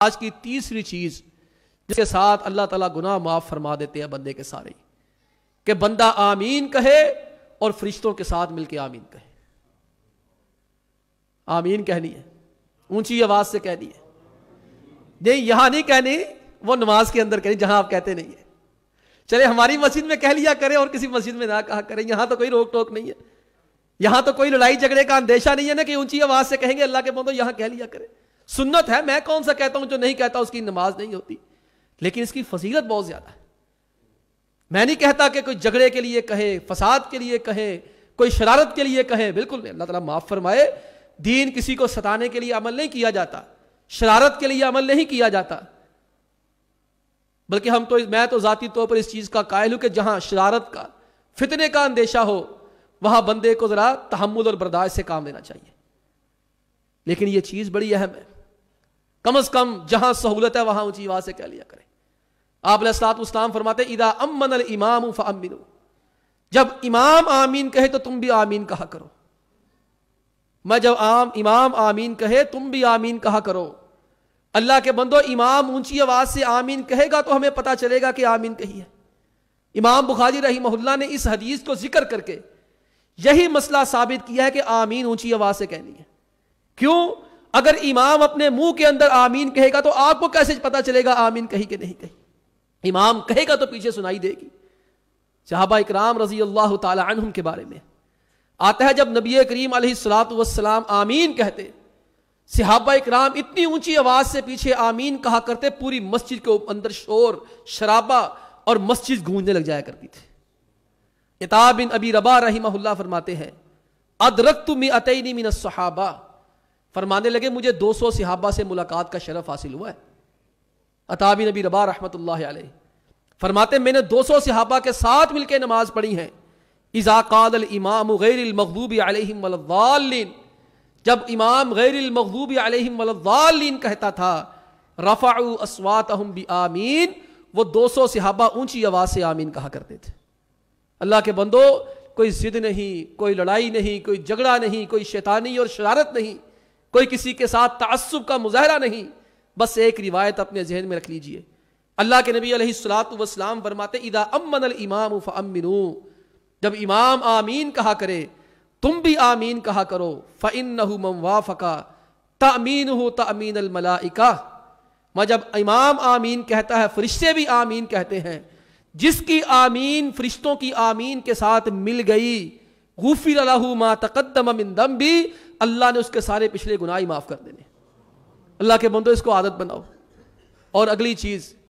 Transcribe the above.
آج کی تیسری چیز جس کے ساتھ اللہ تعالیٰ گناہ معاف فرما دیتے ہیں بندے کے سارے، کہ بندہ آمین کہے اور فرشتوں کے ساتھ مل کے آمین کہے۔ آمین کہنی ہے، اونچی آواز سے کہنی ہے، نہیں یہاں نہیں کہنی، وہ نماز کے اندر کہنی جہاں آپ کہتے نہیں ہیں۔ چلے ہماری مسجد میں کہہ لیا کریں اور کسی مسجد میں نہ کہا کریں، یہاں تو کوئی روک ٹوک نہیں ہے، یہاں تو کوئی لڑائی جھگڑے کا اندیشہ نہیں ہے نا کہ اونچی آواز سے کہیں گے اللہ کے بندو یہاں کہہ لیا کریں۔ سنت ہے، میں کون سا کہتا ہوں جو نہیں کہتا اس کی نماز نہیں ہوتی، لیکن اس کی فضیلت بہت زیادہ ہے۔ میں نہیں کہتا کہ کوئی جھگڑے کے لیے کہے، فساد کے لیے کہے، کوئی شرارت کے لیے کہے، بالکل نہیں، اللہ تعالیٰ معاف فرمائے۔ دین کسی کو ستانے کے لیے عمل نہیں کیا جاتا، شرارت کے لیے عمل نہیں کیا جاتا، بلکہ میں تو ذاتی طور پر اس چیز کا قائل ہوں کہ جہاں شرارت کا، فتنے کا اندیشہ ہو وہاں بندے کو ذرا تحمل اور برداشت سے کام لینا چاہیے۔ لیکن یہ چیز بڑی اہم ہے، کم از کم جہاں سہولت ہے وہاں اونچی آواز سے کہہ لیا کریں۔ آپ علیہ الصلوۃ والسلام فرماتے ہیں اذا امن الامام فامنوا، جب امام آمین کہے تو تم بھی آمین کہا کرو۔ جب امام آمین کہے تم بھی آمین کہا کرو۔ اللہ کے بندو امام اونچی آواز سے آمین کہے گا تو ہمیں پتا چلے گا کہ آمین کہی ہے۔ امام بخاری رحمہ اللہ نے اس حدیث کو ذکر کر کے یہی مسئلہ ثابت کیا ہے کہ آمین اونچی آواز سے کہنی ہے۔ کیوں؟ اگر امام اپنے منہ کے اندر آمین کہے گا تو آپ کو کیسے پتا چلے گا آمین کہی کہ نہیں کہی؟ امام کہے گا تو پیچھے سنائی دے گی۔ صحابہ اکرام رضی اللہ تعالی عنہم کے بارے میں آتا ہے جب نبی کریم علیہ الصلوۃ والسلام آمین کہتے، صحابہ اکرام اتنی اونچی آواز سے پیچھے آمین کہا کرتے پوری مسجد کے اندر شور شرابہ اور مسجد گونجنے لگ جایا کرتی تھی۔ عطاء بن ابی رباح رحمہ اللہ فرماتے ہیں ادرکت مئتین من الصحابہ، فرمانے لگے مجھے 200 صحابہ سے ملاقات کا شرف حاصل ہوا ہے۔ عطاء بن ابی رباح رحمۃ اللہ علیہ فرماتے میں نے 200 صحابہ کے ساتھ مل کے نماز پڑھی ہے۔ اذا قال الامام غیر المغضوب علیہم ولا الضالین، جب امام غیر المغضوب علیہم ولا الضالین کہتا تھا رفعوا اصواتهم بآمین، وہ 200 صحابہ اونچی آواز سے آمین کہا کرتے تھے۔ اللہ کے بندو کوئی ضد نہیں، کوئی لڑائی نہیں، کوئی جھگڑا نہیں، کوئی شیطانی اور شرارت نہیں، کوئی کسی کے ساتھ تعصب کا مظاہرہ نہیں، بس ایک روایت اپنے ذہن میں رکھ لیجئے۔ اللہ کے نبی علیہ الصلوۃ والسلام فرماتے اذا امن الامام فامنوا، جب امام آمین کہا کرے تم بھی آمین کہا کرو۔ فإنه من وافق تأمینہ تأمین الملائکہ، جب امام آمین کہتا ہے فرشتے بھی آمین کہتے ہیں، جس کی آمین فرشتوں کی آمین کے ساتھ مل گئی غفر لہ ما تقدم من ذنبہ، اللہ نے اس کے سارے پچھلے گناہ معاف کر دینے۔ اللہ کے بندو اس کو عادت بناؤ۔ اور اگلی چیز